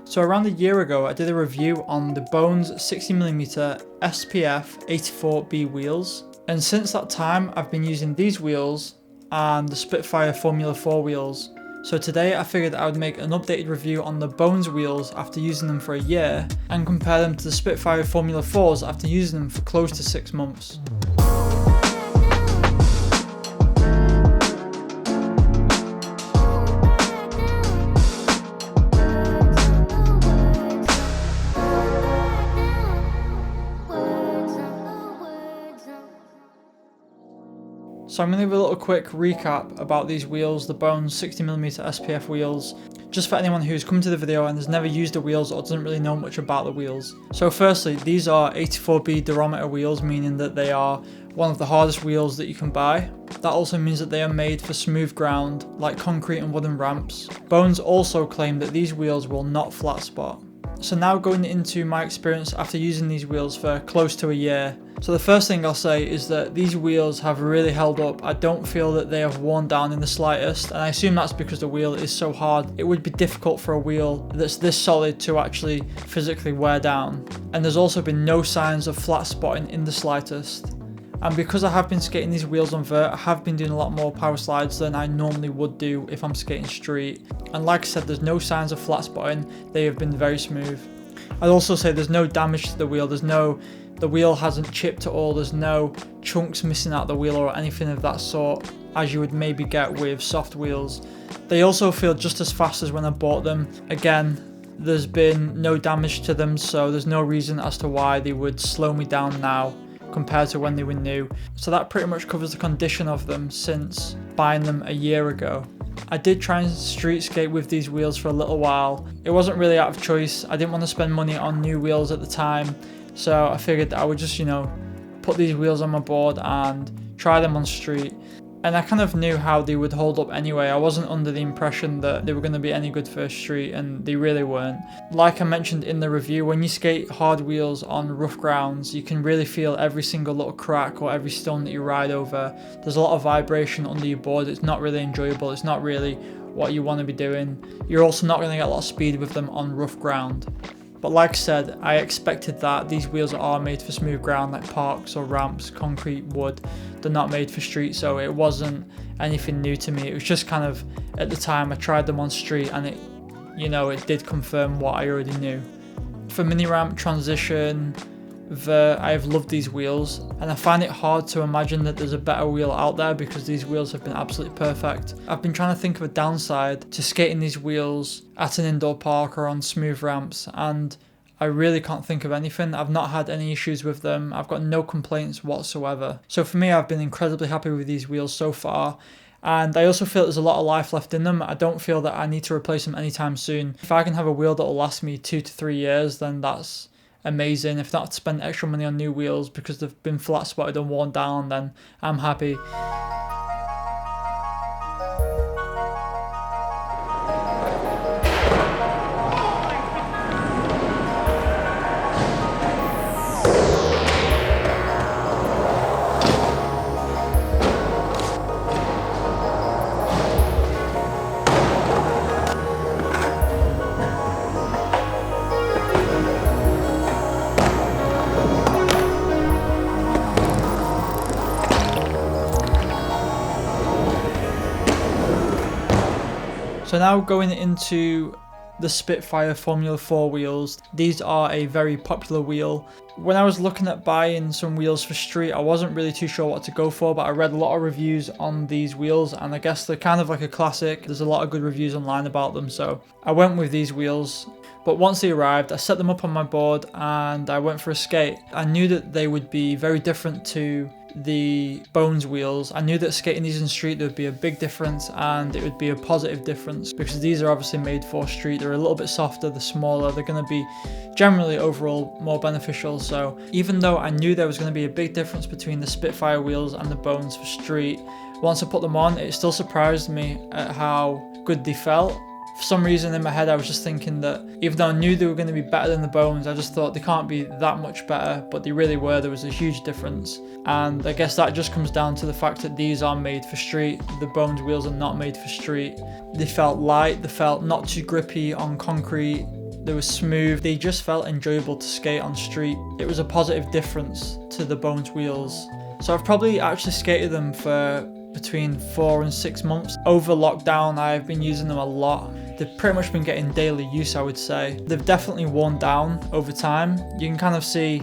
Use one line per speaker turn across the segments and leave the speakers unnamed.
So around a year ago, I did a review on the Bones 60mm SPF 84B wheels. And since that time, I've been using these wheels and the Spitfire Formula 4 wheels. So today I figured I would make an updated review on the Bones wheels after using them for a year and compare them to the Spitfire Formula 4s after using them for close to 6 months. So I'm going to give a little quick recap about these wheels, the Bones 60mm SPF wheels, just for anyone who's come to the video and has never used the wheels or doesn't really know much about the wheels. So firstly, these are 84B durometer wheels, meaning that they are one of the hardest wheels that you can buy. That also means that they are made for smooth ground, like concrete and wooden ramps. Bones also claim that these wheels will not flat spot. So now going into my experience after using these wheels for close to a year. So the first thing I'll say is that these wheels have really held up. I don't feel that they have worn down in the slightest, and I assume that's because the wheel is so hard. It would be difficult for a wheel that's this solid to actually physically wear down. And there's also been no signs of flat spotting in the slightest. And because I have been skating these wheels on vert, I have been doing a lot more power slides than I normally would do if I'm skating street. And like I said, there's no signs of flat spotting. They have been very smooth. I'd also say there's no damage to the wheel. The wheel hasn't chipped at all. There's no chunks missing out the wheel or anything of that sort, as you would maybe get with soft wheels. They also feel just as fast as when I bought them. Again, there's been no damage to them, so there's no reason as to why they would slow me down now compared to when they were new. So that pretty much covers the condition of them since buying them a year ago. I did try and street skate with these wheels for a little while. It wasn't really out of choice. I didn't want to spend money on new wheels at the time, so I figured that I would just, put these wheels on my board and try them on street. And I kind of knew how they would hold up anyway. I wasn't under the impression that they were going to be any good for street, and they really weren't. Like I mentioned in the review, when you skate hard wheels on rough grounds, you can really feel every single little crack or every stone that you ride over. There's a lot of vibration under your board. It's not really enjoyable. It's not really what you want to be doing. You're also not going to get a lot of speed with them on rough ground. But like I said, I expected that. These wheels are made for smooth ground like parks or ramps, concrete, wood. They're not made for street, so it wasn't anything new to me. It was just kind of, at the time, I tried them on street and it did confirm what I already knew. For mini ramp, transition, I have loved these wheels, and I find it hard to imagine that there's a better wheel out there because these wheels have been absolutely perfect. I've been trying to think of a downside to skating these wheels at an indoor park or on smooth ramps, and I really can't think of anything. I've not had any issues with them. I've got no complaints whatsoever. So for me, I've been incredibly happy with these wheels so far. And I also feel there's a lot of life left in them. I don't feel that I need to replace them anytime soon. If I can have a wheel that will last me 2 to 3 years, then that's amazing. If not to spend extra money on new wheels because they've been flat spotted and worn down, then I'm happy. So now going into the Spitfire Formula 4 wheels, these are a very popular wheel. When I was looking at buying some wheels for street, I wasn't really too sure what to go for, but I read a lot of reviews on these wheels, and I guess they're kind of like a classic. There's a lot of good reviews online about them, so I went with these wheels. But once they arrived, I set them up on my board and I went for a skate. I knew that they would be very different to the Bones wheels. I knew that skating these in street there would be a big difference, and it would be a positive difference because these are obviously made for street. They're a little bit softer, they're smaller, they're going to be generally overall more beneficial. So even though I knew there was going to be a big difference between the Spitfire wheels and the Bones for street, once I put them on, it still surprised me at how good they felt. For some reason in my head I was just thinking that even though I knew they were going to be better than the Bones, I just thought they can't be that much better, but they really were. There was a huge difference, and I guess that just comes down to the fact that these are made for street. The Bones wheels are not made for street. They felt light, they felt not too grippy on concrete, they were smooth, they just felt enjoyable to skate on street. It was a positive difference to the Bones wheels. So I've probably actually skated them for between 4 and 6 months. Over lockdown, I've been using them a lot. They've pretty much been getting daily use, I would say. They've definitely worn down over time. You can kind of see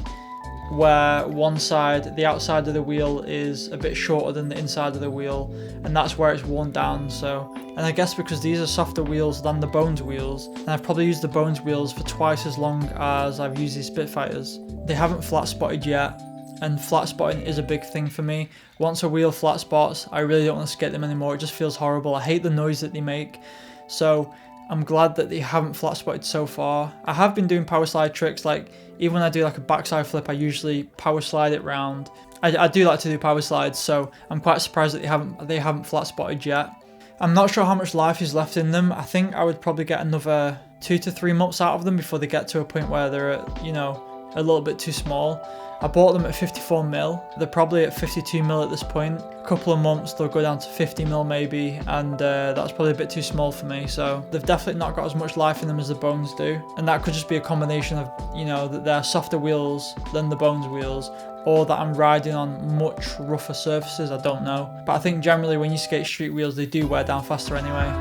where one side, the outside of the wheel, is a bit shorter than the inside of the wheel, and that's where it's worn down. So, and I guess because these are softer wheels than the Bones wheels, and I've probably used the Bones wheels for twice as long as I've used these Spitfires. They haven't flat spotted yet, and flat spotting is a big thing for me. Once a wheel flat spots, I really don't want to skate them anymore. It just feels horrible. I hate the noise that they make. So I'm glad that they haven't flat spotted so far. I have been doing power slide tricks, like even when I do like a backside flip, I usually power slide it round. I do like to do power slides, so I'm quite surprised that they haven't flat spotted yet. I'm not sure how much life is left in them. I think I would probably get another 2 to 3 months out of them before they get to a point where they're at, you know, a little bit too small. I bought them at 54mm. They're probably at 52mm at this point. A couple of months they'll go down to 50mm maybe, and that's probably a bit too small for me. So they've definitely not got as much life in them as the Bones do, and that could just be a combination of, you know, that they're softer wheels than the Bones wheels, or that I'm riding on much rougher surfaces. I don't know, but I think generally when you skate street wheels, they do wear down faster anyway.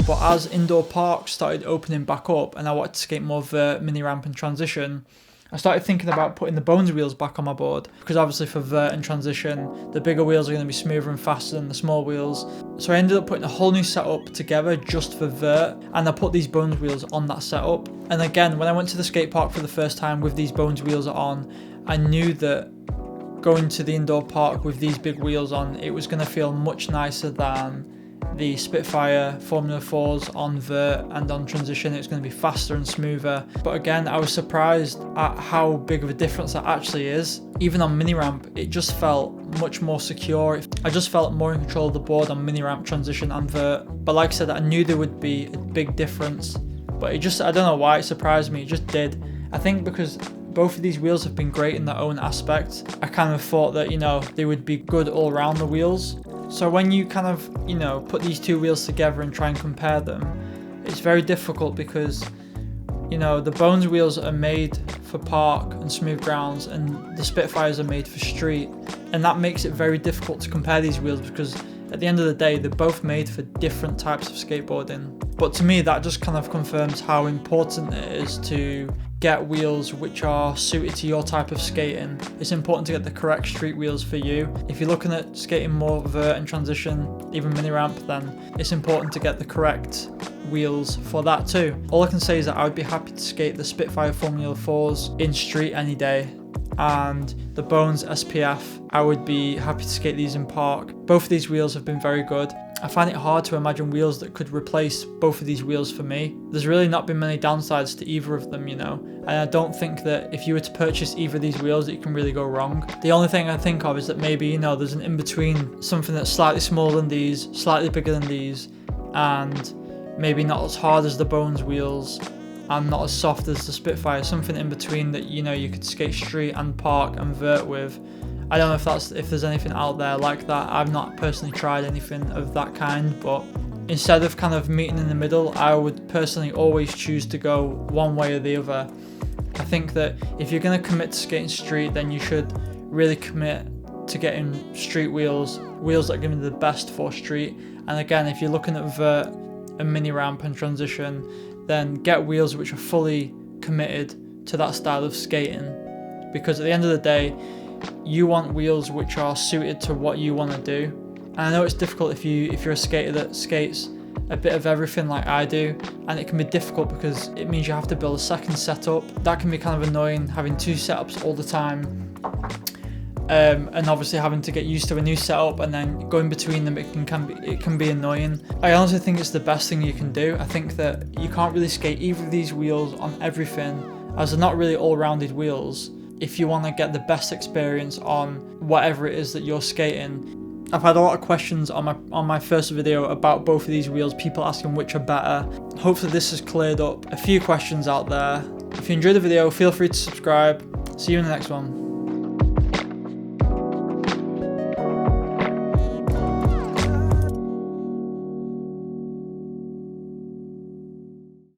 But as indoor parks started opening back up and I wanted to skate more vert, mini ramp and transition, I started thinking about putting the Bones wheels back on my board, because obviously for vert and transition, the bigger wheels are going to be smoother and faster than the small wheels. So I ended up putting a whole new setup together just for vert, and I put these Bones wheels on that setup. And again, when I went to the skate park for the first time with these Bones wheels on, I knew that going to the indoor park with these big wheels on, it was going to feel much nicer than the Spitfire Formula 4s on vert and on transition. It's going to be faster and smoother. But again, I was surprised at how big of a difference that actually is. Even on mini ramp, it just felt much more secure. I just felt more in control of the board on mini ramp, transition and vert. But like I said, I knew there would be a big difference, but it just, I don't know why it surprised me. It just did. I think because both of these wheels have been great in their own aspect, I kind of thought that, you know, they would be good all around the wheels. So when you kind of, you know, put these two wheels together and try and compare them, it's very difficult because, you know, the Bones wheels are made for park and smooth grounds, and the Spitfires are made for street. And that makes it very difficult to compare these wheels because at the end of the day, they're both made for different types of skateboarding. But to me, that just kind of confirms how important it is to get wheels which are suited to your type of skating. It's important to get the correct street wheels for you. If you're looking at skating more vert and transition, even mini ramp, then it's important to get the correct wheels for that too. All I can say is that I would be happy to skate the Spitfire Formula 4s in street any day, and the Bones SPF, I would be happy to skate these in park. Both of these wheels have been very good. I find it hard to imagine wheels that could replace both of these wheels for me. There's really not been many downsides to either of them, you know, and I don't think that if you were to purchase either of these wheels that you can really go wrong. The only thing I think of is that maybe, you know, there's an in-between, something that's slightly smaller than these, slightly bigger than these, and maybe not as hard as the Bones wheels and not as soft as the Spitfire, something in between that, you know, you could skate street and park and vert with. I don't know if there's anything out there like that. I've not personally tried anything of that kind, but instead of kind of meeting in the middle, I would personally always choose to go one way or the other. I think that if you're going to commit to skating street, then you should really commit to getting street wheels that are going to be the best for street. And again, if you're looking at vert and mini ramp and transition, then get wheels which are fully committed to that style of skating, because at the end of the day, you want wheels which are suited to what you want to do. And I know it's difficult if you're a skater that skates a bit of everything like I do, and it can be difficult because it means you have to build a second setup. That can be kind of annoying, having two setups all the time, and obviously having to get used to a new setup and then going between them, it can be annoying. I honestly think it's the best thing you can do. I think that you can't really skate either of these wheels on everything, as they're not really all-rounded wheels. if you want to get the best experience on whatever it is that you're skating. I've had a lot of questions on my first video about both of these wheels, people asking which are better. Hopefully this has cleared up a few questions out there. If you enjoyed the video, feel free to subscribe. See you in the next one.